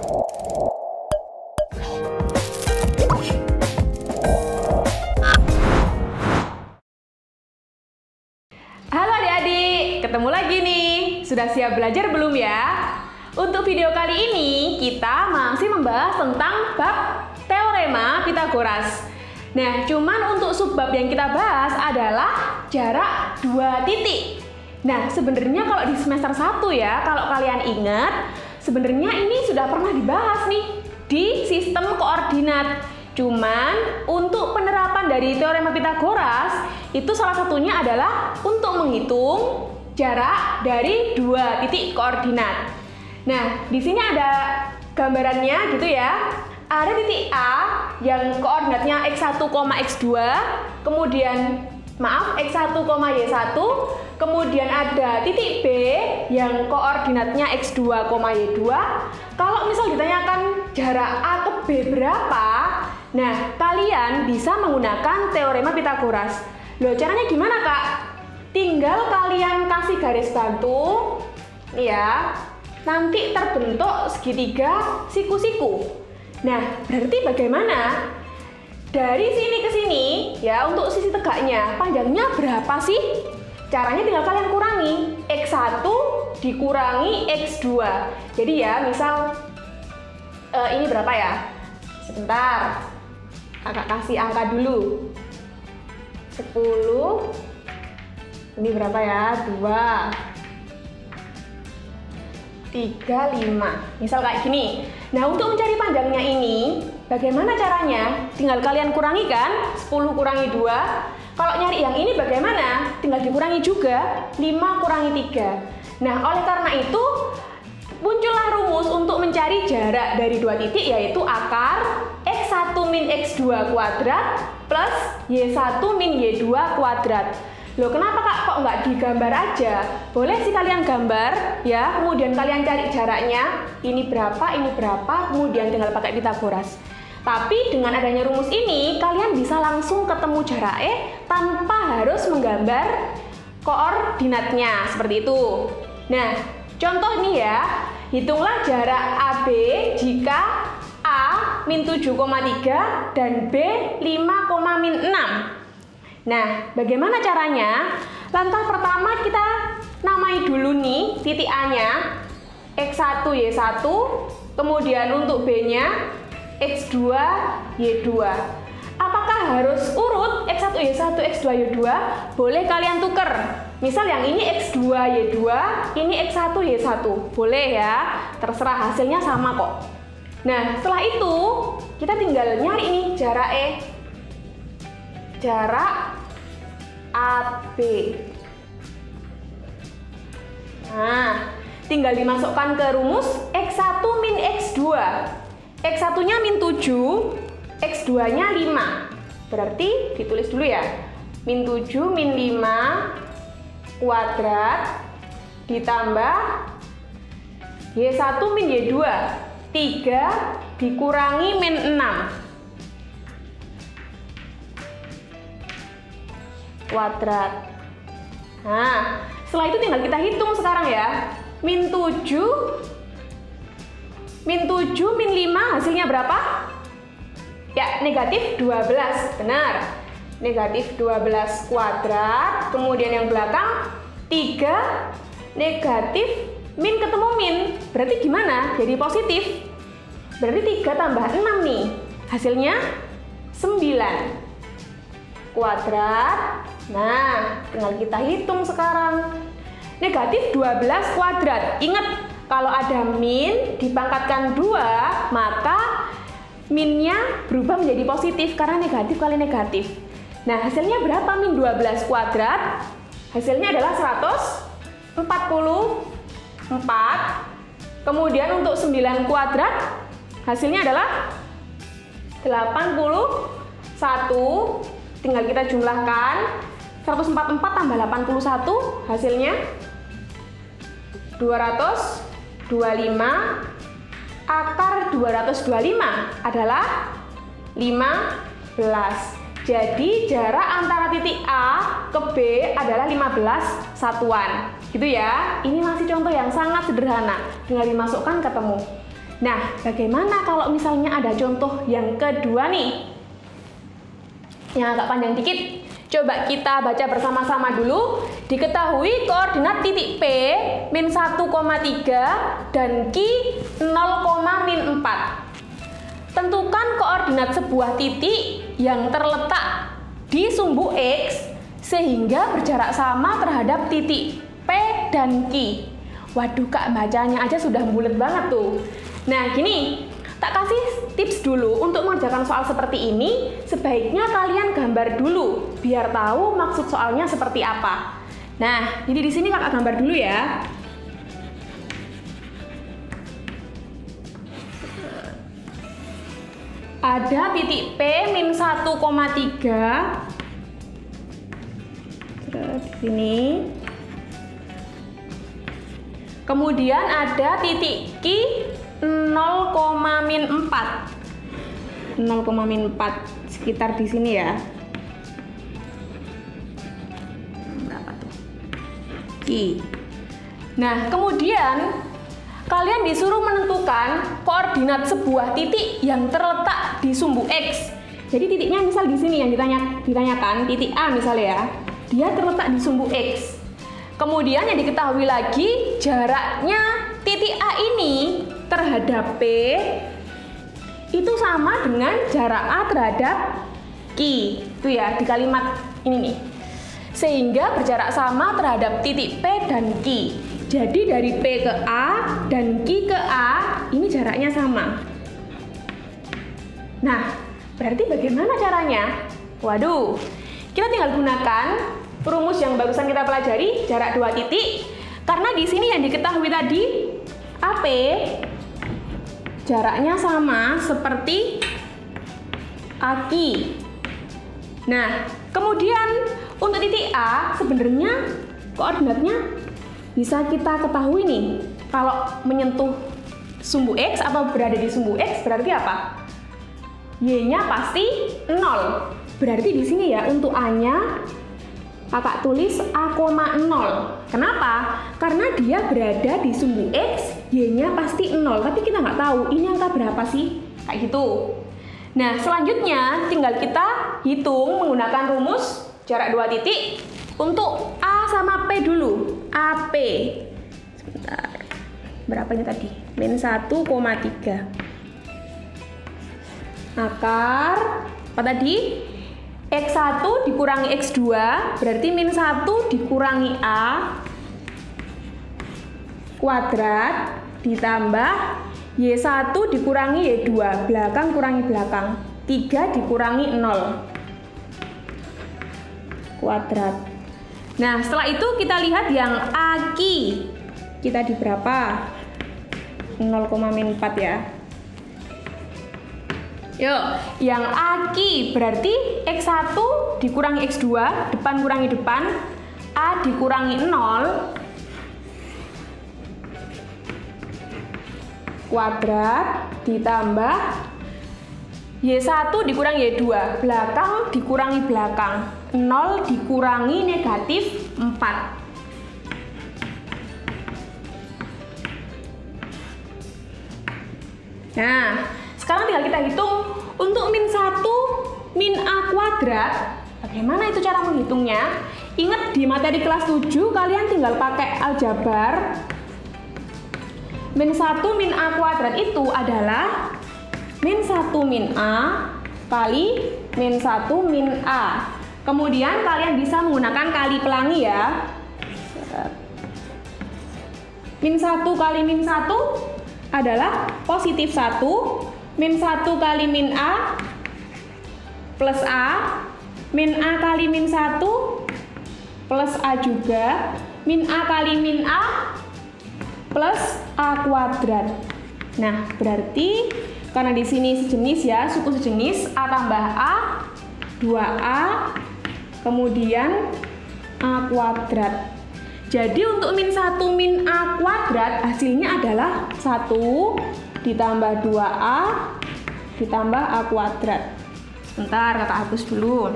Halo adik-adik, ketemu lagi nih. Sudah siap belajar belum ya? Untuk video kali ini, kita masih membahas tentang bab teorema Pythagoras. Nah, cuman untuk subbab yang kita bahas adalah jarak 2 titik. Nah, sebenarnya kalau di semester 1 ya, kalau kalian ingat, sebenarnya ini sudah pernah dibahas nih di sistem koordinat. Cuman untuk penerapan dari teorema Pythagoras itu salah satunya adalah untuk menghitung jarak dari 2 titik koordinat. Nah, di sini ada gambarannya gitu ya. Ada titik A yang koordinatnya x1, x2, kemudian x1, y1, kemudian ada titik B yang koordinatnya x2, y2. Kalau misal ditanyakan jarak A ke B berapa, nah kalian bisa menggunakan teorema Pythagoras. Loh, caranya gimana Kak? Tinggal kalian kasih garis bantu, ya, nanti terbentuk segitiga siku-siku. Nah, berarti bagaimana? Dari sini ke sini, ya, untuk sisi tegaknya, panjangnya berapa sih? Caranya tinggal kalian kurangi. X1 dikurangi X2. Jadi ya, misal ini berapa ya? Sebentar, kakak kasih angka dulu. 10. Ini berapa ya? 2. 3, 5. Misal kayak gini. Nah, untuk mencari panjangnya ini, bagaimana caranya? Tinggal kalian kurangi kan? 10 kurangi 2. Kalau nyari yang ini bagaimana? Tinggal dikurangi juga. 5 kurangi 3. Nah, oleh karena itu, muncullah rumus untuk mencari jarak dari 2 titik, yaitu akar x1 min x2 kuadrat plus y1 min y2 kuadrat. Loh, kenapa Kak kok nggak digambar aja? Boleh sih kalian gambar ya, kemudian kalian cari jaraknya, ini berapa, kemudian tinggal pakai Pythagoras. Tapi dengan adanya rumus ini, kalian bisa langsung ketemu jaraknya tanpa harus menggambar koordinatnya, seperti itu. Nah, contoh nih ya, hitunglah jarak AB jika A min 7,3 dan B 5,6. Nah, bagaimana caranya? Langkah pertama kita namai dulu nih titik A-nya X1, Y1, kemudian untuk B-nya X2, Y2. Apakah harus urut X1, Y1, X2, Y2? Boleh kalian tuker. Misal yang ini X2, Y2, ini X1, Y1. Boleh ya, terserah, hasilnya sama kok. Nah, setelah itu kita tinggal nyari nih jarak jarak AB. Nah, tinggal dimasukkan ke rumus X1 min X2. X1-nya min 7, X2-nya 5. Berarti ditulis dulu ya. Min 7 min 5 kuadrat ditambah Y1 min Y2. 3 dikurangi min 6. Kuadrat. Nah, setelah itu tinggal kita hitung sekarang ya. Min 7 min 5 hasilnya berapa? Ya, negatif 12. Benar. Negatif 12 kuadrat. Kemudian yang belakang 3 negatif min ketemu min. Berarti gimana? Jadi positif. Berarti 3 tambah 6 nih. Hasilnya 9 kuadrat. Nah, tinggal kita hitung sekarang. Negatif 12 kuadrat. Ingat, kalau ada min dipangkatkan 2, maka minnya berubah menjadi positif karena negatif kali negatif. Nah, hasilnya berapa min 12 kuadrat? Hasilnya adalah 144. Kemudian untuk 9 kuadrat, hasilnya adalah 81. Tinggal kita jumlahkan. 144 tambah 81 hasilnya 225. Akar 225 adalah 15. Jadi jarak antara titik A ke B adalah 15 satuan. Gitu ya. Ini masih contoh yang sangat sederhana. Tinggal dimasukkan ketemu. Nah, bagaimana kalau misalnya ada contoh yang kedua nih? Yang agak panjang dikit. Coba kita baca bersama-sama dulu. Diketahui koordinat titik P min 1,3 dan Q 0,-4. Tentukan koordinat sebuah titik yang terletak di sumbu X sehingga berjarak sama terhadap titik P dan Q. Waduh Kak, bacanya aja sudah bulat banget tuh. Nah gini, tak kasih tips dulu untuk mengerjakan soal seperti ini. Sebaiknya kalian gambar dulu biar tahu maksud soalnya seperti apa. Nah, jadi di sini kakak gambar dulu ya. Ada titik P min 1,3 di sini. Kemudian ada titik Q 0,-4 sekitar di sini ya. Berapa tuh? Q. Nah, kemudian kalian disuruh menentukan koordinat sebuah titik yang terletak di sumbu X. Jadi titiknya misal di sini yang ditanyakan, titik A misalnya ya. Dia terletak di sumbu X. Kemudian yang diketahui lagi jaraknya titik A ini terhadap P itu sama dengan jarak A terhadap Q. Itu ya di kalimat ini nih. Sehingga berjarak sama terhadap titik P dan Q. Jadi dari P ke A dan Q ke A ini jaraknya sama. Nah, berarti bagaimana caranya? Waduh, kita tinggal gunakan rumus yang barusan kita pelajari, jarak dua titik. Karena di sini yang diketahui tadi AP jaraknya sama seperti AQ. Nah, kemudian untuk titik A sebenarnya koordinatnya bisa kita ketahui nih. Kalau menyentuh sumbu X atau berada di sumbu X berarti apa? Y-nya pasti 0. Berarti di sini ya untuk A-nya kakak tulis A,0. Kenapa? Karena dia berada di sumbu X, Y-nya pasti 0. Tapi kita nggak tahu ini angka berapa sih? Kayak gitu. Nah, selanjutnya tinggal kita hitung menggunakan rumus jarak dua titik untuk A sama P dulu. AP. Sebentar. Berapanya tadi? Min 1,3. Akar apa tadi? X1 dikurangi X2 berarti min 1 dikurangi A kuadrat ditambah Y1 dikurangi Y2 belakang kurangi belakang 3 dikurangi 0 kuadrat. Nah setelah itu kita lihat yang AQ kita di berapa? 0,-4 ya. Yuk, yang AQ berarti X1 dikurangi X2, depan kurangi depan, A dikurangi 0, kuadrat, ditambah Y1 dikurangi Y2, belakang dikurangi belakang, 0 dikurangi negatif 4. Nah, sekarang tinggal kita hitung untuk min 1 min A kuadrat. Bagaimana itu cara menghitungnya? Ingat di materi kelas 7 kalian tinggal pakai aljabar. Min 1 min A kuadrat itu adalah min 1 min A kali min 1 min A. Kemudian kalian bisa menggunakan kali pelangi ya. Min 1 kali min 1 adalah positif 1. Min 1 kali min A plus A, min A kali min 1 plus A juga, min A kali min A plus A kuadrat. Nah, berarti karena di sini sejenis ya, suku sejenis, A tambah A, 2A, kemudian A kuadrat. Jadi untuk min 1 min A kuadrat hasilnya adalah 1 ditambah 2A ditambah A kuadrat. Sebentar, kakak hapus dulu.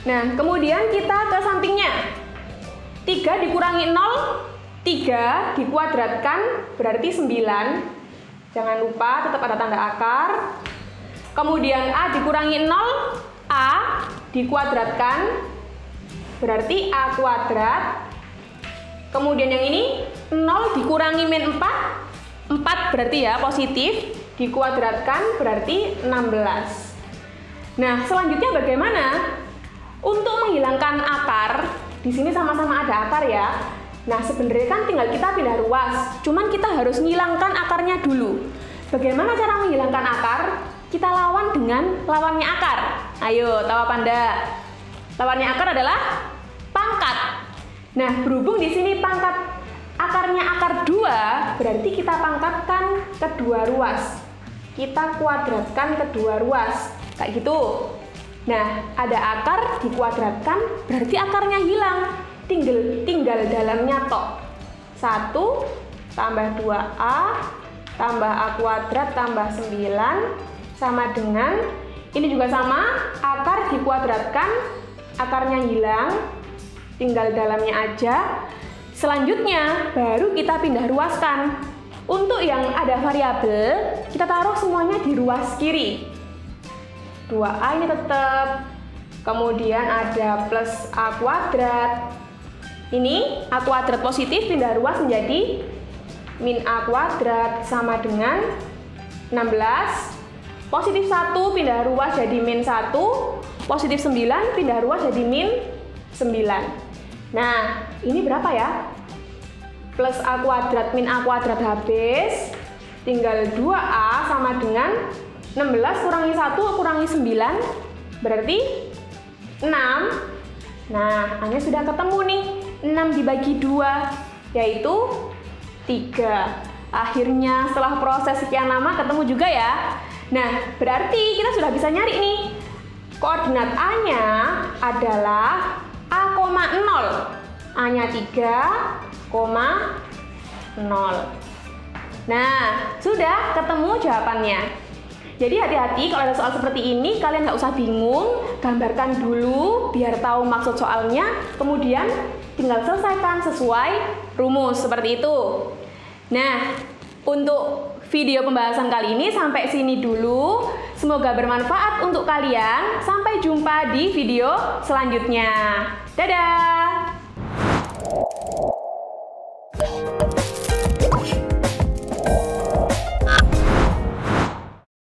Nah, kemudian kita ke sampingnya. 3 dikurangi 0, 3 dikuadratkan berarti 9. Jangan lupa tetap ada tanda akar. Kemudian A dikurangi 0, A dikuadratkan berarti A kuadrat. Kemudian yang ini 0 dikurangi min 4, 4 berarti ya positif, dikuadratkan berarti 16. Nah, selanjutnya bagaimana? Untuk menghilangkan akar, di sini sama-sama ada akar ya. Nah, sebenarnya kan tinggal kita pindah ruas, cuman kita harus menghilangkan akarnya dulu. Bagaimana cara menghilangkan akar? Kita lawan dengan lawannya akar. Ayo, tahu apa enggak? Lawannya akar adalah pangkat. Nah, berhubung di sini pangkat akarnya akar 2, berarti kita pangkatkan kedua ruas. Kita kuadratkan kedua ruas. Kayak gitu. Nah, ada akar dikuadratkan, berarti akarnya hilang. Tinggal dalamnya tok. 1 tambah 2A tambah A kuadrat tambah 9 sama dengan, ini juga sama, akar dikuadratkan, akarnya hilang, tinggal dalamnya aja. Selanjutnya baru kita pindah ruaskan. Untuk yang ada variabel, kita taruh semuanya di ruas kiri. 2A ini tetap, kemudian ada plus A kuadrat. Ini A kuadrat positif pindah ruas menjadi min A kuadrat sama dengan 16. Positif 1 pindah ruas jadi min 1. Positif 9 pindah ruas jadi min 9. Nah, ini berapa ya? Plus A kuadrat min A kuadrat habis. Tinggal 2A sama dengan 16 kurangi 1 kurangi 9 berarti 6. Nah, A-nya sudah ketemu nih. 6 dibagi 2 yaitu 3. Akhirnya setelah proses sekian lama ketemu juga ya. Nah, berarti kita sudah bisa nyari nih. Koordinat A-nya adalah A,0. A-nya 3,0. Nah, sudah ketemu jawabannya. Jadi hati-hati kalau ada soal seperti ini, kalian nggak usah bingung, gambarkan dulu biar tahu maksud soalnya, kemudian tinggal selesaikan sesuai rumus seperti itu. Nah, untuk video pembahasan kali ini sampai sini dulu. Semoga bermanfaat untuk kalian. Sampai jumpa di video selanjutnya. Dadah!